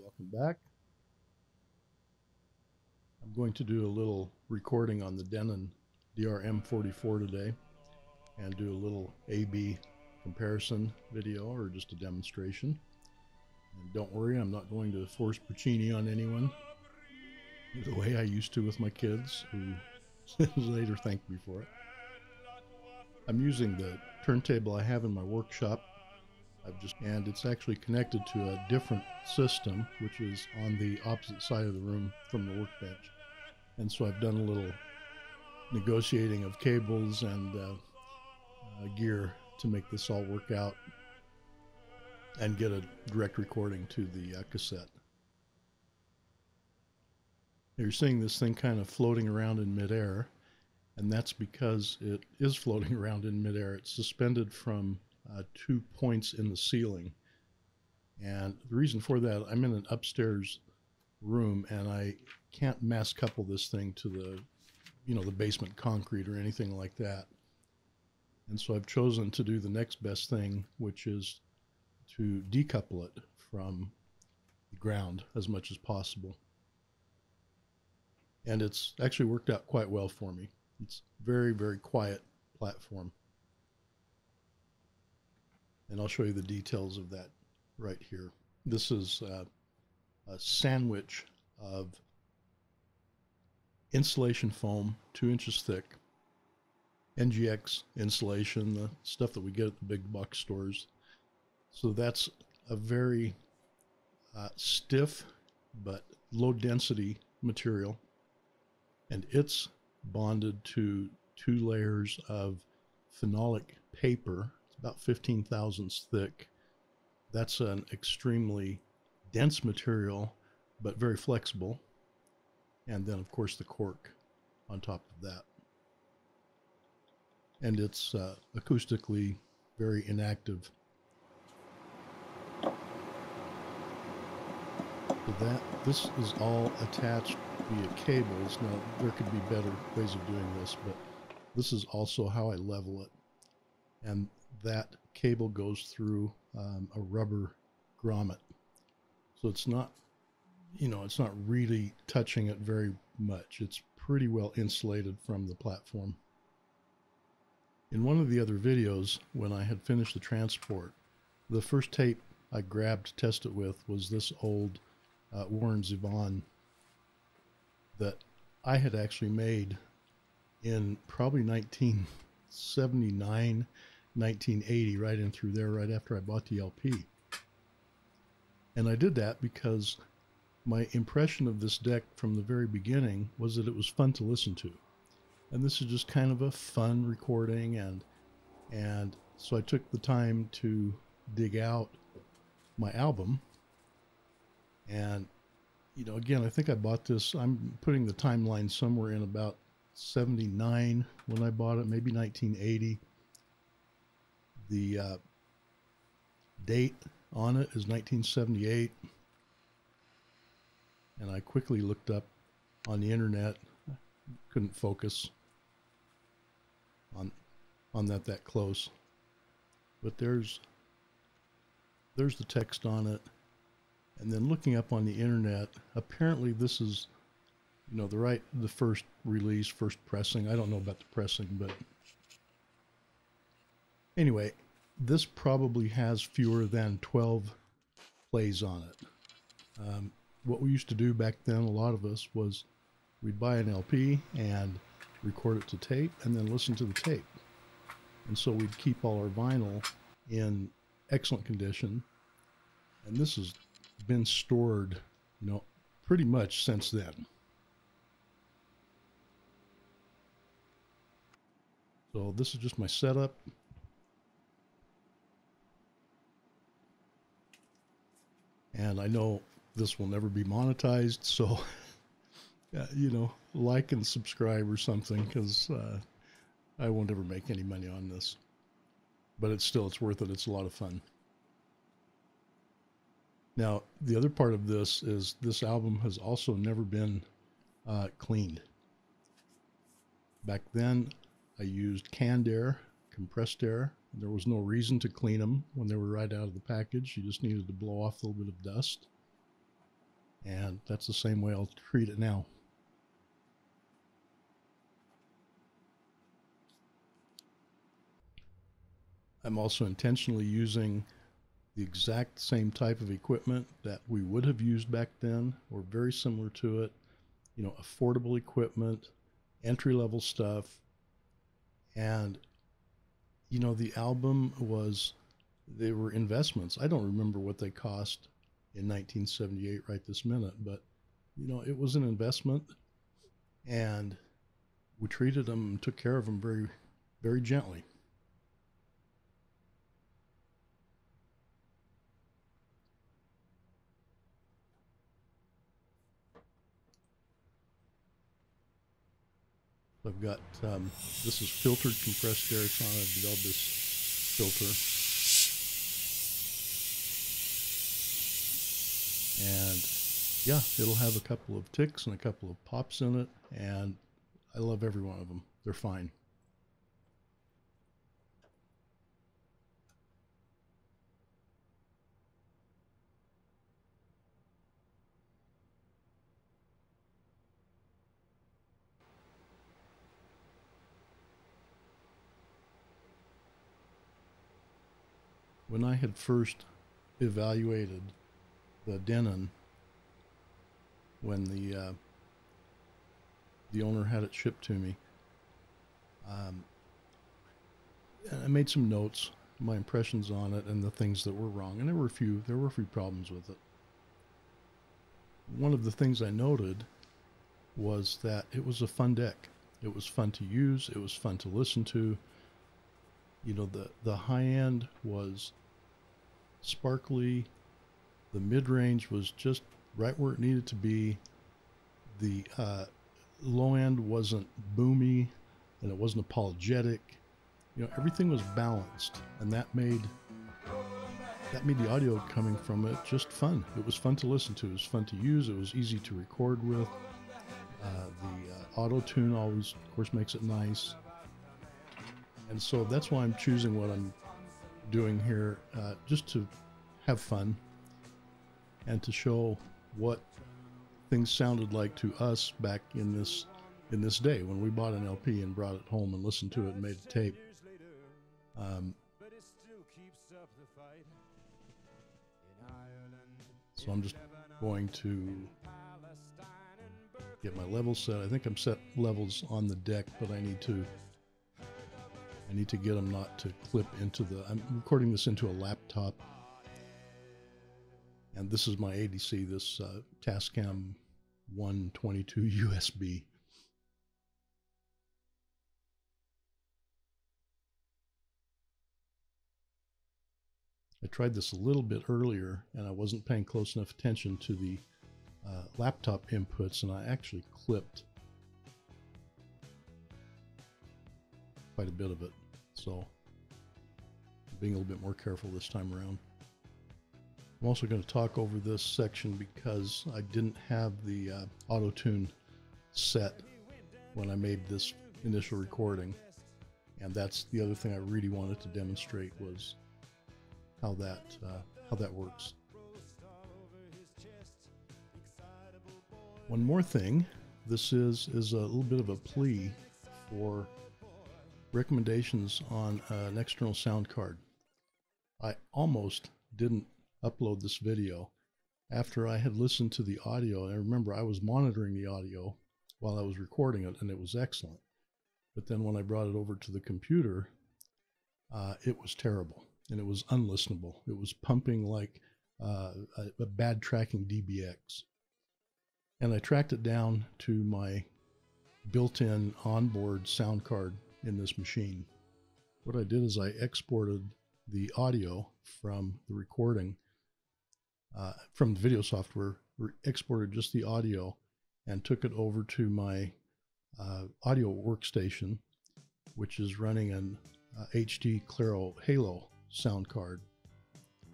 welcome back. I'm going to do a little recording on the Denon DR-M44 today and do a little A-B comparison video or just a demonstration. And don't worry, I'm not going to force Puccini on anyone the way I used to with my kids, who later thanked me for it. I'm using the turntable I have in my workshop. And it's actually connected to a different system, which is on the opposite side of the room from the workbench. And so I've done a little negotiating of cables and gear to make this all work out and get a direct recording to the cassette. You're seeing this thing kind of floating around in midair, and that's because it is floating around in midair. It's suspended from 2 points in the ceiling, and the reason for that, I'm in an upstairs room and I can't mass couple this thing to the basement concrete or anything like that, and so I've chosen to do the next best thing, which is to decouple it from the ground as much as possible. And it's actually worked out quite well for me. It's very, very quiet platform. And I'll show you the details of that right here. This is a sandwich of insulation foam, 2 inches thick, NGX insulation, the stuff that we get at the big box stores. So that's a very stiff but low density material, and it's bonded to 2 layers of phenolic paper. About 15 thousandths thick. That's an extremely dense material, but very flexible. And then, of course, the cork on top of that. And it's acoustically very inactive. So this is all attached via cables. Now, there could be better ways of doing this, but this is also how I level it. And that cable goes through a rubber grommet, so it's not, it's not really touching it very much. It's pretty well insulated from the platform. In one of the other videos, when I had finished the transport, the first tape I grabbed to test it with was this old Warren Zevon that I had actually made in probably 1979, 1980, right in through there, right after I bought the LP. And I did that because my impression of this deck from the very beginning was that it was fun to listen to. And this is just kind of a fun recording, and so I took the time to dig out my album. And, again, I think I bought this, I'm putting the timeline somewhere in about 79 when I bought it, maybe 1980. The date on it is 1978, and I quickly looked up on the internet. Couldn't focus on that close, but there's the text on it. And then looking up on the internet, apparently this is the first release, first pressing. I don't know about the pressing, but anyway, this probably has fewer than 12 plays on it. What we used to do back then, a lot of us, was we'd buy an LP and record it to tape and then listen to the tape. And so we'd keep all our vinyl in excellent condition. And this has been stored, pretty much since then. So this is just my setup. And I know this will never be monetized, so, like and subscribe or something, because I won't ever make any money on this. But it's worth it. It's a lot of fun. Now, the other part of this is this album has also never been cleaned. Back then, I used canned air, compressed air. There was no reason to clean them when they were right out of the package. You just needed to blow off a little bit of dust. And that's the same way I'll treat it now. I'm also intentionally using the exact same type of equipment that we would have used back then, or very similar to it. You know, affordable equipment, entry-level stuff. And, you know, the album was, they were investments. I don't remember what they cost in 1978 right this minute, but, you know, it was an investment, and we treated them and took care of them very, very gently. I've got, this is filtered compressed air. It's on a developed this filter. And yeah, it'll have a couple of ticks and a couple of pops in it, and I love every one of them. They're fine. When I had first evaluated the Denon, when the owner had it shipped to me, I made some notes, my impressions on it, and the things that were wrong, and there were a few problems with it. One of the things I noted was that it was a fun deck. It was fun to use. It was fun to listen to. You know, the high end was sparkly. The mid-range was just right where it needed to be. The low end wasn't boomy, and it wasn't apologetic. You know, everything was balanced, and that made the audio coming from it just fun. It was fun to listen to. It was fun to use. It was easy to record with. The auto-tune always, of course, makes it nice. And so that's why I'm choosing what I'm doing here, just to have fun and to show what things sounded like to us back in this day when we bought an LP and brought it home and listened to it and made a tape. So I'm just going to get my levels set. I think I'm set levels on the deck, but I need to get them not to clip into the, I'm recording this into a laptop. And this is my ADC, this Tascam 122 USB. I tried this a little bit earlier, and I wasn't paying close enough attention to the laptop inputs, and I actually clipped quite a bit of it. So I'm being a little bit more careful this time around. I'm also going to talk over this section because I didn't have the auto-tune set when I made this initial recording, and that's the other thing I really wanted to demonstrate, was how that works. One more thing, this is a little bit of a plea for recommendations on an external sound card. I almost didn't upload this video after I had listened to the audio. And I remember I was monitoring the audio while I was recording it, and it was excellent. But then when I brought it over to the computer, it was terrible, and it was unlistenable. It was pumping like a bad tracking DBX. And I tracked it down to my built-in onboard sound card in this machine. What I did is I exported the audio from the recording, from the video software, exported just the audio, and took it over to my audio workstation, which is running an HD Claro Halo sound card.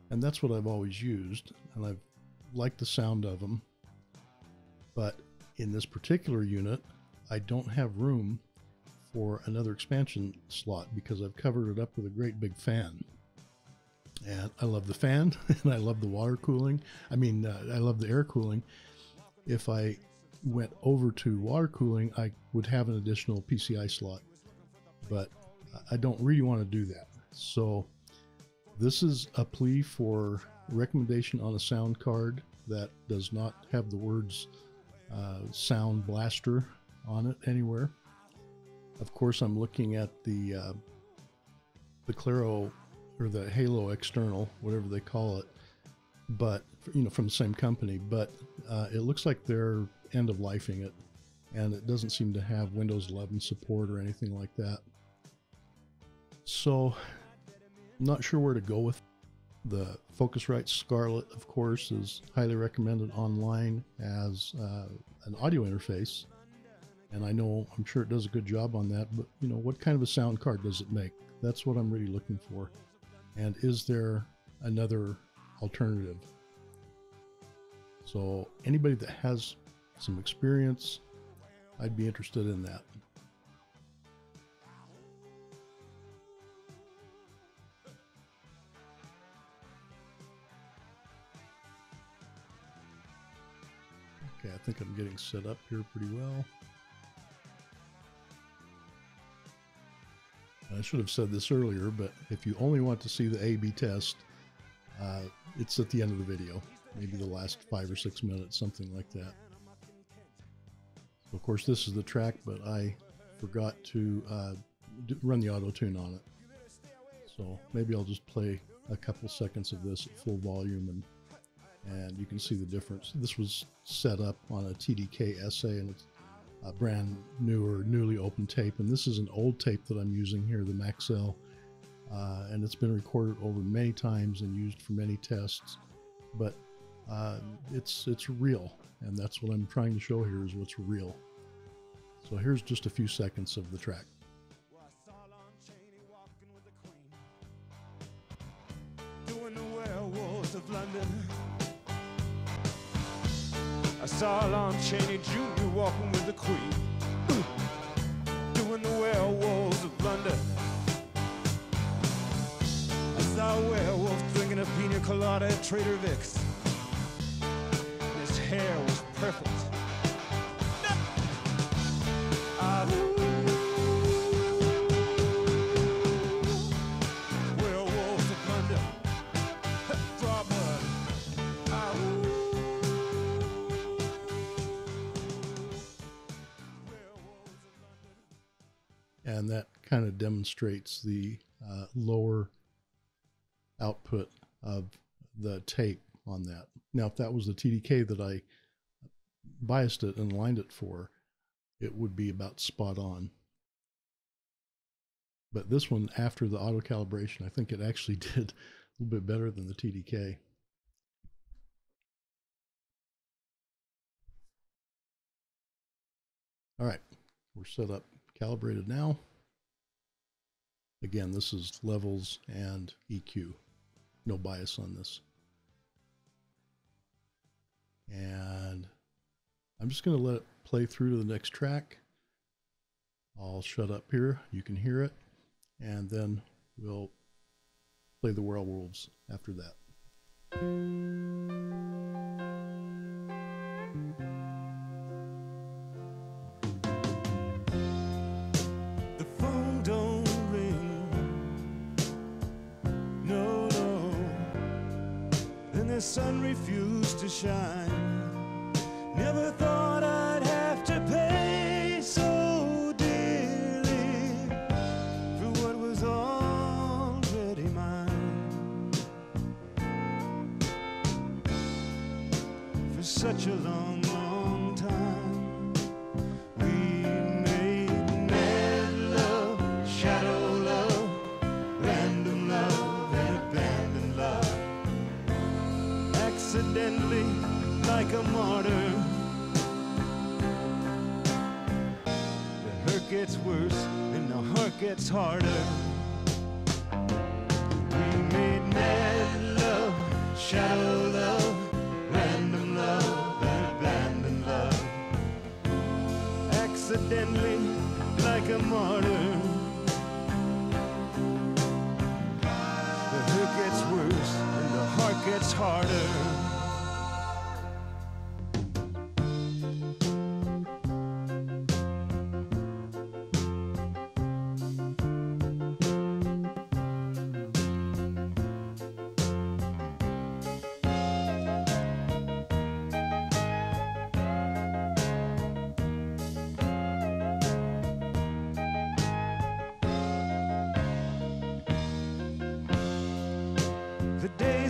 And that's what I've always used, and I've liked the sound of them. But in this particular unit, I don't have room for another expansion slot because I've covered it up with a great big fan. And I love the fan, and I love the water cooling. I mean, I love the air cooling. if I went over to water cooling, I would have an additional PCI slot, but I don't really want to do that. So this is a plea for recommendation on a sound card that does not have the words Sound Blaster on it anywhere. Of course, I'm looking at the Claro or the Halo external, whatever they call it, but from the same company. But it looks like they're end of lifing it, and it doesn't seem to have Windows 11 support or anything like that. So I'm not sure where to go with. The Focusrite Scarlett, of course, is highly recommended online as an audio interface, and I'm sure it does a good job on that, but what kind of a sound card does it make? That's what I'm really looking for. And is there another alternative? So anybody that has some experience, I'd be interested in that. Okay, I think I'm getting set up here pretty well. I should have said this earlier, but if you only want to see the A/B test, it's at the end of the video, maybe the last 5 or 6 minutes, something like that. So of course, this is the track, but I forgot to run the auto tune on it. So maybe I'll just play a couple seconds of this at full volume, and you can see the difference. This was set up on a TDK SA, and it's a brand new or newly open tape, and this is an old tape that I'm using here, the Maxell, and it's been recorded over many times and used for many tests, but it's real, and that's what I'm trying to show here, is what's real. So here's just a few seconds of the track. Doing the werewolves of London. I saw Lon Chaney Jr. walking with the Queen, doing the werewolves of London. I saw a werewolf drinking a pina colada at Trader Vic's, and his hair was perfect. Werewolves of London. Draw blood. And that kind of demonstrates the lower output of the tape on that. Now, if that was the TDK that I biased it and aligned it for, it would be about spot on. But this one, after the auto calibration, I think it actually did a little bit better than the TDK. All right, we're set up, calibrated now. Again, this is levels and EQ. No bias on this. And I'm just going to let it play through to the next track. I'll shut up here. You can hear it. And then we'll play the werewolves after that. The phone don't ring. No, no. And the sun refused to shine. Never thought I'd have to pay so dearly for what was already mine. For such a long, long time, we made mad love, shadow love, random love, and abandoned love. Accidentally, like a martyr. The hurt gets worse and the heart gets harder. We made mad love, shadow love, random love, and abandoned love. Accidentally, like a martyr. The hurt gets worse and the heart gets harder.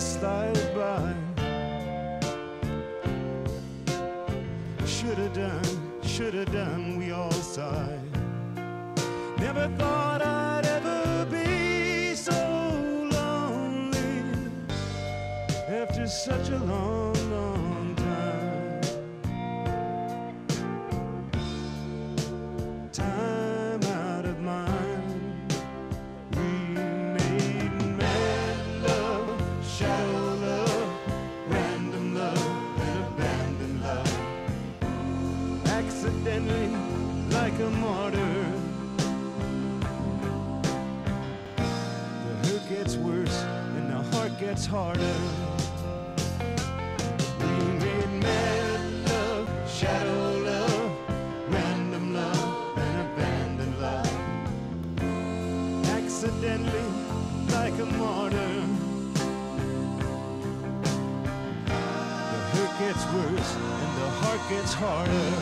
slide by. Shoulda done, we all sigh. Never thought I'd ever be so lonely after such a long, long time. Time out of mind. We made mad love, shadow love, random love, and abandoned love. Accidentally, like a martyr. The hurt gets worse and the heart gets harder. We made mad love, shadow love, random love, and abandoned love. Accidentally, like a martyr. The hurt gets worse and the heart gets harder.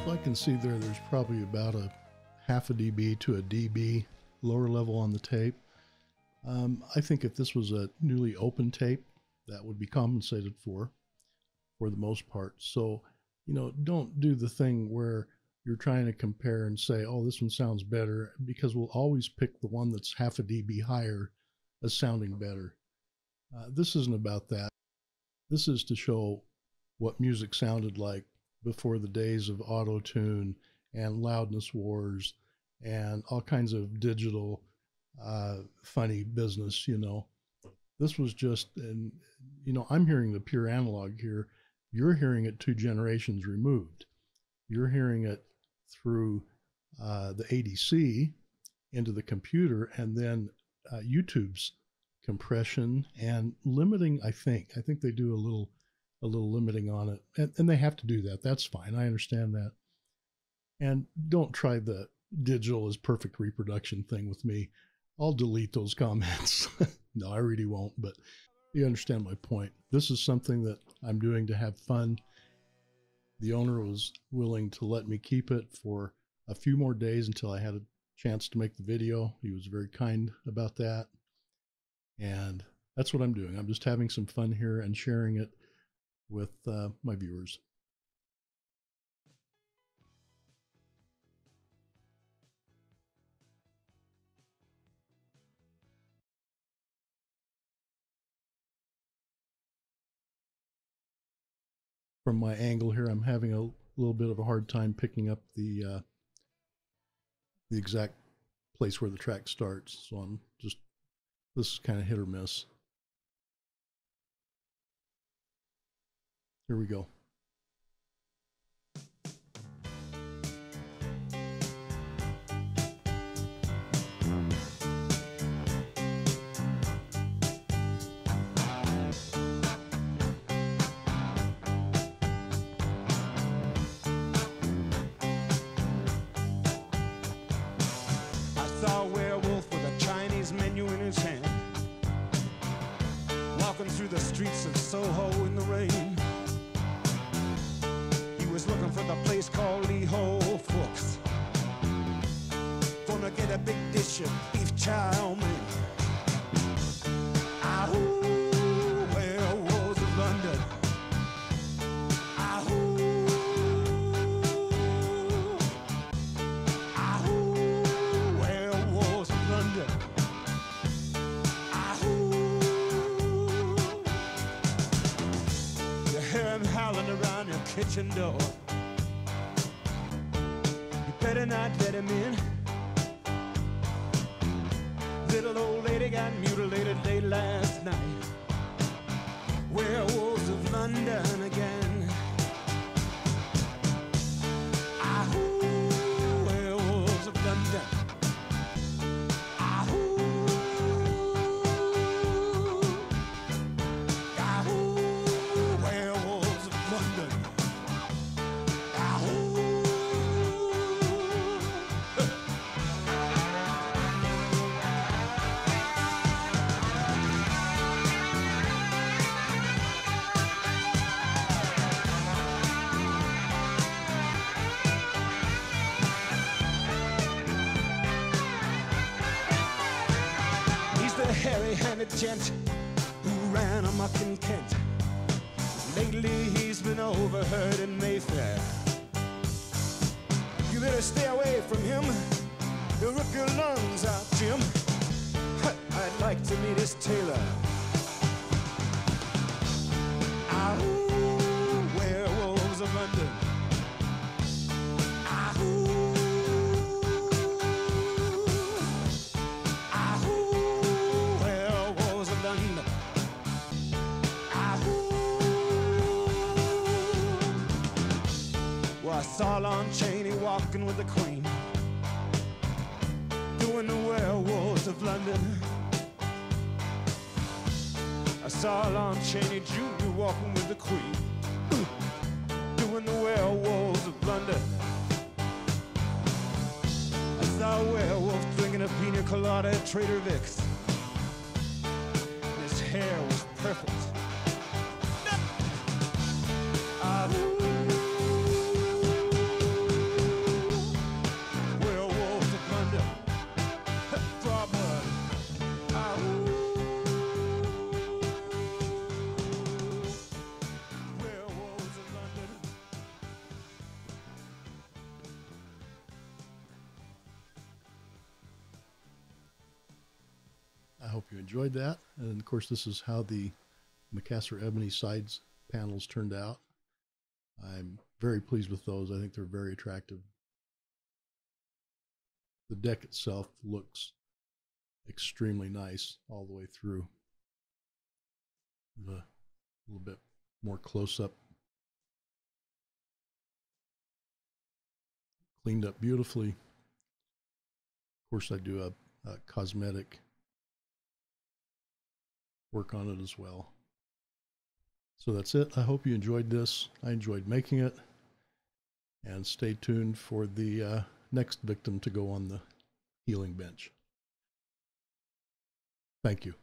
So I can see there's probably about a half a dB to a dB lower level on the tape. I think if this was a newly open tape, that would be compensated for the most part. So, you know, don't do the thing where you're trying to compare and say, oh, this one sounds better, because we'll always pick the one that's half a dB higher as sounding better. This isn't about that. This is to show what music sounded like before the days of auto-tune and loudness wars and all kinds of digital funny business, you know. This was just, and you know, I'm hearing the pure analog here. You're hearing it 2 generations removed. You're hearing it through the ADC into the computer, and then YouTube's compression and limiting. I think they do a little limiting on it, and they have to do that. That's fine. I understand that. And don't try the digital is perfect reproduction thing with me. I'll delete those comments. No, I really won't, but you understand my point. This is something that I'm doing to have fun. The owner was willing to let me keep it for a few more days until I had a chance to make the video. He was very kind about that. And that's what I'm doing. I'm just having some fun here and sharing it with my viewers. From my angle here, I'm having a little bit of a hard time picking up the exact place where the track starts. So I'm just, this is kind of hit or miss. Here we go. Saw a werewolf with a Chinese menu in his hand, walking through the streets of Soho in the rain. He was looking for the place called Lee Ho Fooks. Gonna get a big dish of beef chow mein. Ahoo, werewolves of London. Around your kitchen door. You better not let him in. Little old lady got mutilated late last night. Werewolves of London again. Ahoo, werewolves of London. Ahoo. gent who ran amok in Kent. Lately he's been overheard in Mayfair. You better stay away from him. He'll rip your lungs out, Jim. I'd like to meet his tailor. Ahoo, werewolves of London. Ahoo, ahoo, werewolves of London. Ahoo. Well, I saw Lon Chaney walking with the Queen, doing the werewolves of London. I saw Lon Chaney Jr. walking with the Queen, doing the werewolves of London. I saw a werewolf drinking a pina colada at Trader Vic's. His hair was perfect. Werewolves of London. Draw blood. Werewolves of London. I hope you enjoyed that. And of course, this is how the Macassar Ebony sides panels turned out. I'm very pleased with those. I think they're very attractive. The deck itself looks extremely nice all the way through. A little bit more close-up. Cleaned up beautifully. Of course, I do a cosmetic work on it as well. So that's it. I hope you enjoyed this. I enjoyed making it. And stay tuned for the next victim to go on the healing bench. Thank you.